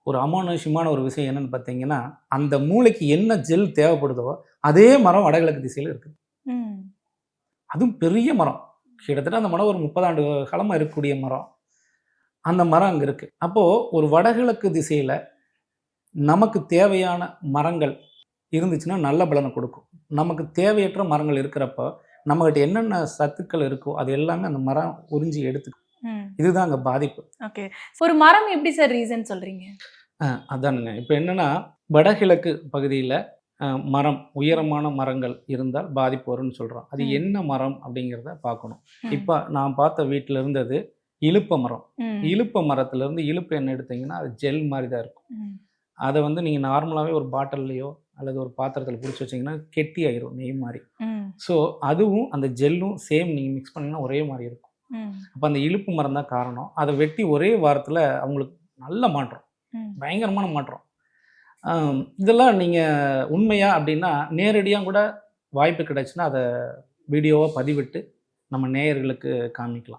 ஒரு அமானுஷ்யமான ஒரு விஷயம் என்னன்னு பார்த்தீங்கன்னா, அந்த மூளைக்கு என்ன ஜெல் தேவைப்படுதோ, அதே மரம் வடகிழக்கு திசையில இருக்குது. ம். அதுவும் பெரிய மரம். கிட்டத்தட்ட அந்த மரம் ஒரு 30 ஆண்டு காலமா இருக்கக்கூடிய மரம். அந்த மரம் அங்க இருக்கு. அப்போ ஒரு வடகிழக்கு திசையில நமக்கு தேவையான மரங்கள் இருந்துச்சுன்னா நல்ல பலனை கொடுக்கும். நமக்கு தேவையற்ற மரங்கள் இருக்கிறப்போ, நம்மகிட்ட என்னென்ன சத்துக்கள் இருக்கோ, அது எல்லாமே அந்த மரம் உறிஞ்சி எடுத்துக்கும். ம். இதுதான் அங்க பாதிப்பு. ஓகே. ஒரு மரம் எப்படி சார் ரீசன் சொல்றீங்க? அதானுங்க. இப்ப என்னன்னா, வடகிழக்கு பகுதியில மரம், உயரமான மரங்கள் இருந்தால் பாதிப்பு வரும்னு சொல்றோம். அது ம். என்ன மரம் அப்படிங்கிறத பார்க்கணும். ம். இப்ப நான் பார்த்த வீட்ல இருந்தது இலுப்ப மரம். ம். இலுப்ப மரத்திலிருந்து இலுப்ப எண்ணெய் எடுத்தீங்கன்னா, அது ஜெல் மாரி தான் இருக்கும். ம். அத வந்து நீங்க நார்மலாவே ஒரு பாட்டில்லயோ அல்லது ஒரு பாத்திரத்தில புடிச்சு வச்சீங்கன்னா, கெட்டியாயிரும் நெய் மாரி. ம். ஸோ, அதுவும் அந்த ஜெல்லும் சேம் நீங்க மிக்ஸ் பண்ணீங்கன்னா ஒரே மாரி இருக்கும். ம். அப்ப அந்த இலுப்பு மரம் தான் காரணம். அத வெட்டி ஒரே வாரத்தில அவங்களுக்கு நல்ல மாற்றம். ம். பயங்கரமான மாற்றம். இதெல்லாம் நீங்க உண்மையா அப்படின்னா, நேரடியா கூட வாய்ப்பு கிடைச்சுன்னா, அத வீடியோவா பதிவிட்டு நம்ம நேயர்களுக்கு காண்பிக்கலாம்.